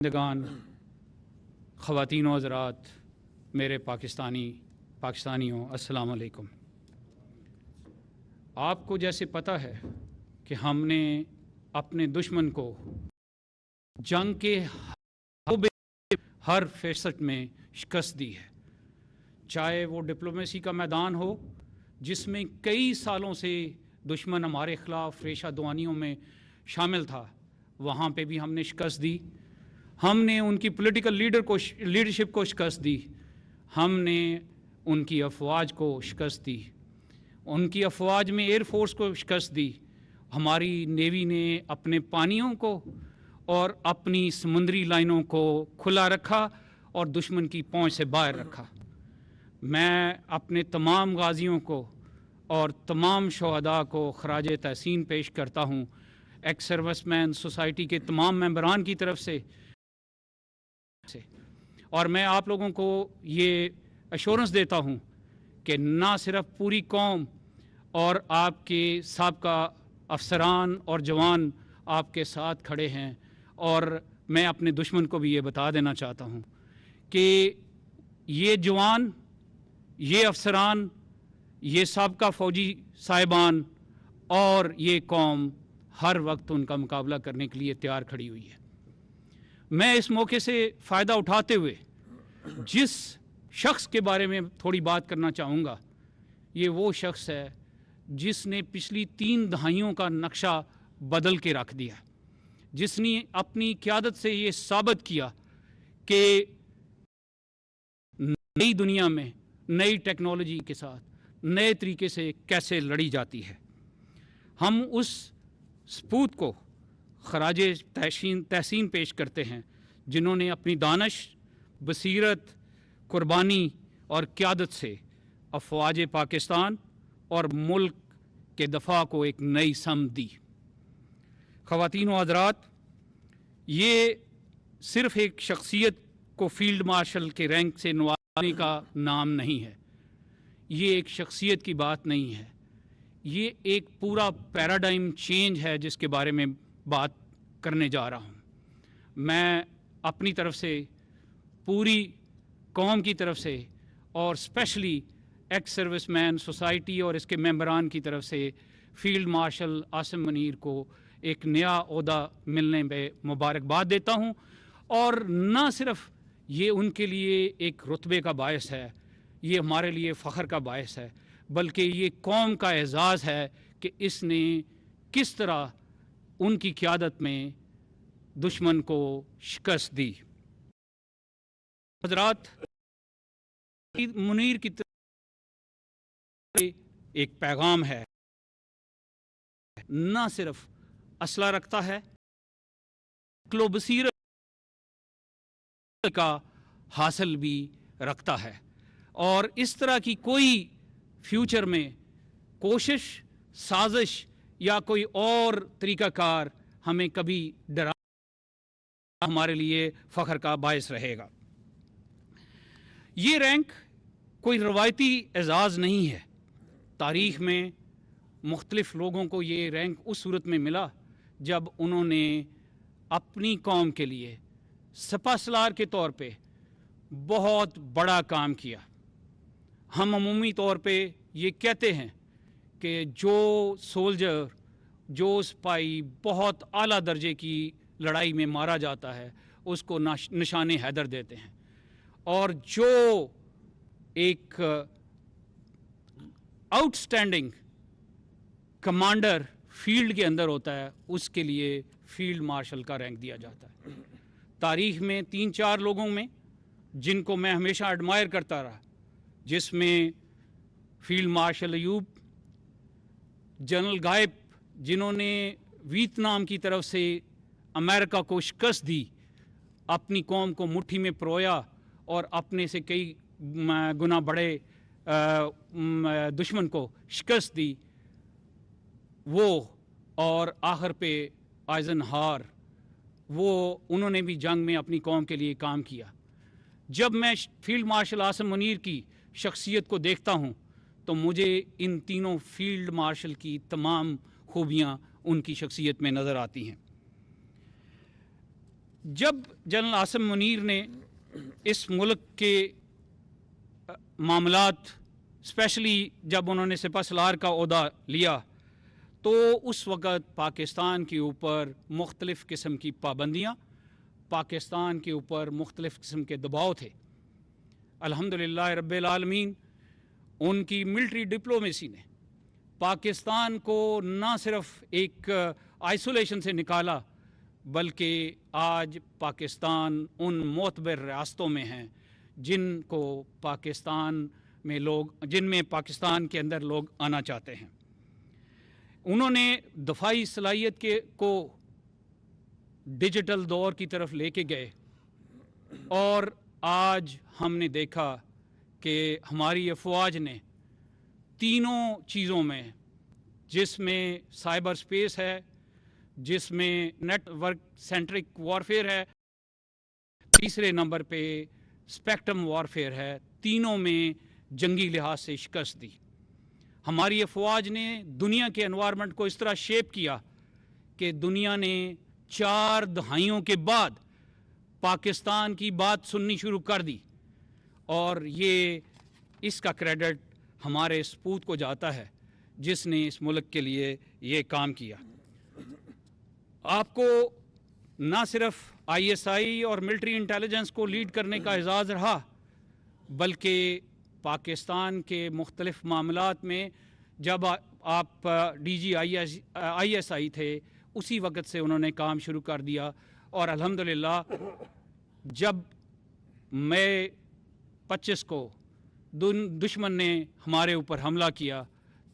بندگان، خواتین و حضرات، میرے پاکستانیوں، السلام علیکم۔ آپ کو جیسے پتہ ہے کہ ہم نے اپنے دشمن کو جنگ کے ہر فیصد میں شکست دی ہے، چاہے وہ ڈپلومیسی کا میدان ہو جس میں کئی سالوں سے دشمن ہمارے خلاف ریشہ دوانیوں میں شامل تھا، وہاں پہ بھی ہم نے شکست دی۔ ہم نے ان کی پولیٹیکل لیڈرشپ کو شکست دی، ہم نے ان کی افواج کو شکست دی، ان کی افواج میں ایئر فورس کو شکست دی، ہماری نیوی نے اپنے پانیوں کو اور اپنی سمندری لائنوں کو کھلا رکھا اور دشمن کی پہنچ سے باہر رکھا۔ میں اپنے تمام غازیوں کو اور تمام شہداء کو خراج تحسین پیش کرتا ہوں، ایکس سروس مین سوسائٹی کے تمام ممبران کی طرف سے، اور میں آپ لوگوں کو یہ ایشورنس دیتا ہوں کہ نہ صرف پوری قوم اور آپ کے سابقہ افسران اور جوان آپ کے ساتھ کھڑے ہیں، اور میں اپنے دشمن کو بھی یہ بتا دینا چاہتا ہوں کہ یہ جوان، یہ افسران، یہ سابقہ فوجی صاحبان اور یہ قوم ہر وقت ان کا مقابلہ کرنے کے لیے تیار کھڑی ہوئی ہے۔ میں اس موقع سے فائدہ اٹھاتے ہوئے جس شخص کے بارے میں تھوڑی بات کرنا چاہوں گا، یہ وہ شخص ہے جس نے پچھلی 3 دہائیوں کا نقشہ بدل کے رکھ دیا، جس نے اپنی قیادت سے یہ ثابت کیا کہ نئی دنیا میں نئی ٹیکنالوجی کے ساتھ نئے طریقے سے کیسے لڑی جاتی ہے۔ ہم اس سپوت کو خراج تحسین پیش کرتے ہیں جنہوں نے اپنی دانش، بصیرت، قربانی اور قیادت سے افواج پاکستان اور ملک کے دفاع کو ایک نئی سمت دی۔ خواتین و حضرات، یہ صرف ایک شخصیت کو فیلڈ مارشل کے رینک سے نوازنے کا نام نہیں ہے، یہ ایک شخصیت کی بات نہیں ہے، یہ ایک پورا پیراڈائم چینج ہے جس کے بارے میں بات کرنے جا رہا ہوں۔ میں اپنی طرف سے، پوری قوم کی طرف سے، اور اسپیشلی ایکس سروس مین سوسائٹی اور اس کے ممبران کی طرف سے فیلڈ مارشل عاصم منیر کو ایک نیا عہدہ ملنے میں مبارکباد دیتا ہوں، اور نہ صرف یہ ان کے لیے ایک رتبے کا باعث ہے، یہ ہمارے لیے فخر کا باعث ہے، بلکہ یہ قوم کا اعزاز ہے کہ اس نے کس طرح ان کی قیادت میں دشمن کو شکست دی۔ حضرات، منیر کی طرف ایک پیغام ہے، نہ صرف اسلحہ رکھتا ہے، عقل و بصیرت کا حاصل بھی رکھتا ہے، اور اس طرح کی کوئی فیوچر میں کوشش، سازش یا کوئی اور طریقہ کار ہمیں کبھی ڈرا ہمارے لیے فخر کا باعث رہے گا۔ یہ رینک کوئی روایتی اعزاز نہیں ہے، تاریخ میں مختلف لوگوں کو یہ رینک اس صورت میں ملا جب انہوں نے اپنی قوم کے لیے سپہ سالار کے طور پہ بہت بڑا کام کیا۔ ہم عمومی طور پہ یہ کہتے ہیں کہ جو سولجر، جو سپاہی بہت اعلیٰ درجے کی لڑائی میں مارا جاتا ہے اس کو نشان حیدر دیتے ہیں، اور جو ایک آؤٹ اسٹینڈنگ کمانڈر فیلڈ کے اندر ہوتا ہے اس کے لیے فیلڈ مارشل کا رینک دیا جاتا ہے۔ تاریخ میں 3-4 لوگوں میں جن کو میں ہمیشہ ایڈمائر کرتا رہا، جس میں فیلڈ مارشل ایوب، جنرل غائب جنہوں نے ویتنام کی طرف سے امریکہ کو شکست دی، اپنی قوم کو مٹھی میں پرویا اور اپنے سے کئی گنا بڑے دشمن کو شکست دی، وہ، اور آخر پہ آئزن ہار، انہوں نے بھی جنگ میں اپنی قوم کے لیے کام کیا۔ جب میں فیلڈ مارشل عاصم منیر کی شخصیت کو دیکھتا ہوں تو مجھے ان تینوں فیلڈ مارشل کی تمام خوبیاں ان کی شخصیت میں نظر آتی ہیں۔ جب جنرل عاصم منیر نے اس ملک کے معاملات اسپیشلی جب انہوں نے سپہ سالار کا عہدہ لیا تو اس وقت پاکستان کے اوپر مختلف قسم کی پابندیاں، پاکستان کے اوپر مختلف قسم کے دباؤ تھے۔ الحمدللہ رب العالمین ان کی ملٹری ڈپلومیسی نے پاکستان کو نہ صرف ایک آئسولیشن سے نکالا بلکہ آج پاکستان ان معتبر ریاستوں میں ہیں جن میں پاکستان کے اندر لوگ آنا چاہتے ہیں۔ انہوں نے دفاعی صلاحیت کو ڈیجیٹل دور کی طرف لے کے گئے، اور آج ہم نے دیکھا کہ ہماری افواج نے تینوں چیزوں میں، جس میں سائبر سپیس ہے، جس میں نیٹ ورک سینٹرک وارفیئر ہے، تیسرے نمبر پہ اسپیکٹرم وارفیئر ہے، تینوں میں جنگی لحاظ سے شکست دی۔ ہماری افواج نے دنیا کے انوائرمنٹ کو اس طرح شیپ کیا کہ دنیا نے 4 دہائیوں کے بعد پاکستان کی بات سننی شروع کر دی، اور اس کا کریڈٹ ہمارے سپوت کو جاتا ہے جس نے اس ملک کے لیے یہ کام کیا۔ آپ کو نہ صرف ISI اور ملٹری انٹیلیجنس کو لیڈ کرنے کا اعزاز رہا، بلکہ پاکستان کے مختلف معاملات میں جب آپ DG ISI تھے اسی وقت سے انہوں نے کام شروع کر دیا، اور الحمدللہ جب مئی 25 کو دشمن نے ہمارے اوپر حملہ کیا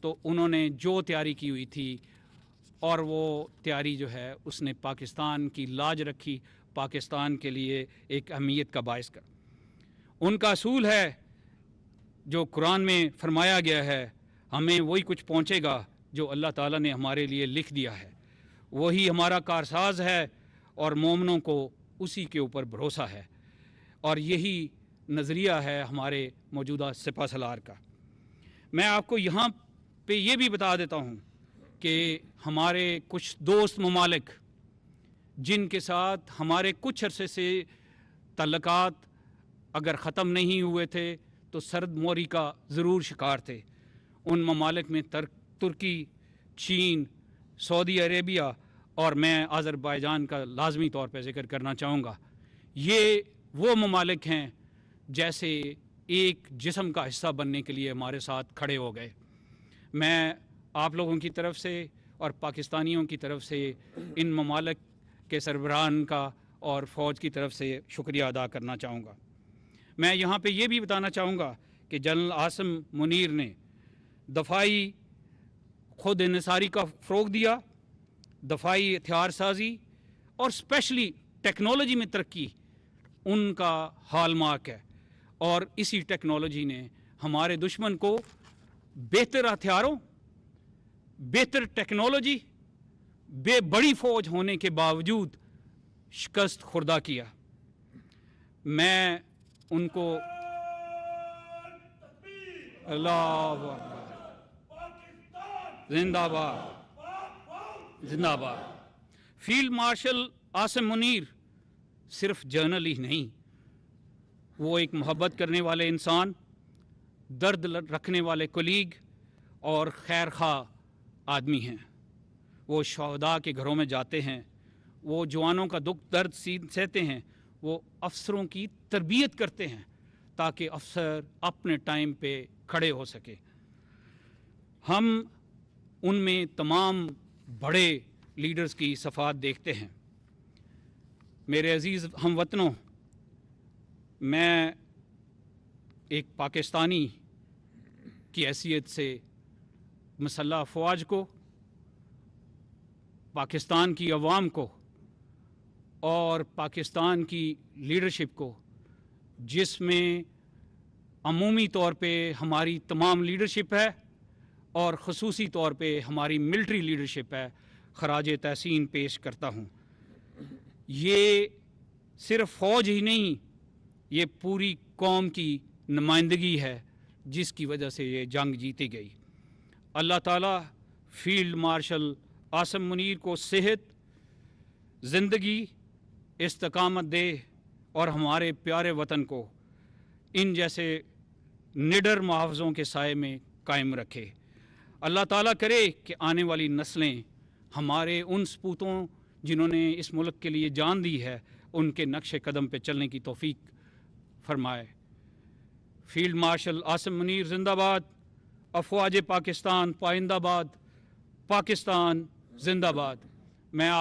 تو انہوں نے جو تیاری کی ہوئی تھی، اور وہ تیاری جو ہے اس نے پاکستان کی لاج رکھی، پاکستان کے لیے ایک اہمیت کا باعث کر۔ ان کا اصول ہے جو قرآن میں فرمایا گیا ہے، ہمیں وہی کچھ پہنچے گا جو اللہ تعالیٰ نے ہمارے لیے لکھ دیا ہے، وہی ہمارا کارساز ہے، اور مومنوں کو اسی کے اوپر بھروسہ ہے، اور یہی نظریہ ہے ہمارے موجودہ سپہ سالار کا۔ میں آپ کو یہاں پہ یہ بھی بتا دیتا ہوں کہ ہمارے کچھ دوست ممالک جن کے ساتھ ہمارے کچھ عرصے سے تعلقات اگر ختم نہیں ہوئے تھے تو سرد موری کا ضرور شکار تھے، ان ممالک میں ترکی، چین، سعودی عربیہ، اور میں آذربائیجان کا لازمی طور پہ ذکر کرنا چاہوں گا۔ یہ وہ ممالک ہیں جیسے ایک جسم کا حصہ بننے کے لیے ہمارے ساتھ کھڑے ہو گئے۔ میں آپ لوگوں کی طرف سے اور پاکستانیوں کی طرف سے ان ممالک کے سربراہان کا اور فوج کی طرف سے شکریہ ادا کرنا چاہوں گا۔ میں یہاں پہ یہ بھی بتانا چاہوں گا کہ جنرل عاصم منیر نے دفاعی خود انحصاری کا فروغ دیا، دفاعی ہتھیار سازی اور اسپیشلی ٹیکنالوجی میں ترقی ان کا ہال مارک ہے، اور اسی ٹیکنالوجی نے ہمارے دشمن کو بہتر ہتھیاروں، بہتر ٹیکنالوجی، بڑی فوج ہونے کے باوجود شکست خوردہ کیا۔ میں ان کو اللہ اکبر، زندہ باد، زندہ باد۔ فیلڈ مارشل عاصم منیر صرف جنرل ہی نہیں، وہ ایک محبت کرنے والے انسان، درد رکھنے والے کولیگ اور خیر خواہ آدمی ہیں۔ وہ شہداء کے گھروں میں جاتے ہیں، وہ جوانوں کا دکھ درد سہتے ہیں، وہ افسروں کی تربیت کرتے ہیں تاکہ افسر اپنے ٹائم پہ کھڑے ہو سکے۔ ہم ان میں تمام بڑے لیڈرز کی صفات دیکھتے ہیں۔ میرے عزیز ہم وطنوں، میں ایک پاکستانی کی حیثیت سے مسلح افواج کو، پاکستان کی عوام کو اور پاکستان کی لیڈرشپ کو، جس میں عمومی طور پہ ہماری تمام لیڈرشپ ہے اور خصوصی طور پہ ہماری ملٹری لیڈرشپ ہے، خراج تحسین پیش کرتا ہوں۔ یہ صرف فوج ہی نہیں، یہ پوری قوم کی نمائندگی ہے جس کی وجہ سے یہ جنگ جیتی گئی۔ اللہ تعالیٰ فیلڈ مارشل عاصم منیر کو صحت، زندگی استقامت دے اور ہمارے پیارے وطن کو ان جیسے نڈر محافظوں کے سائے میں قائم رکھے۔ اللہ تعالیٰ کرے کہ آنے والی نسلیں ہمارے ان سپوتوں جنہوں نے اس ملک کے لیے جان دی ہے ان کے نقش قدم پہ چلنے کی توفیق فرمائے۔ فیلڈ مارشل عاصم منیر زندہ باد، افواج پاکستان پائندہ باد، پاکستان زندہ باد۔ میں آپ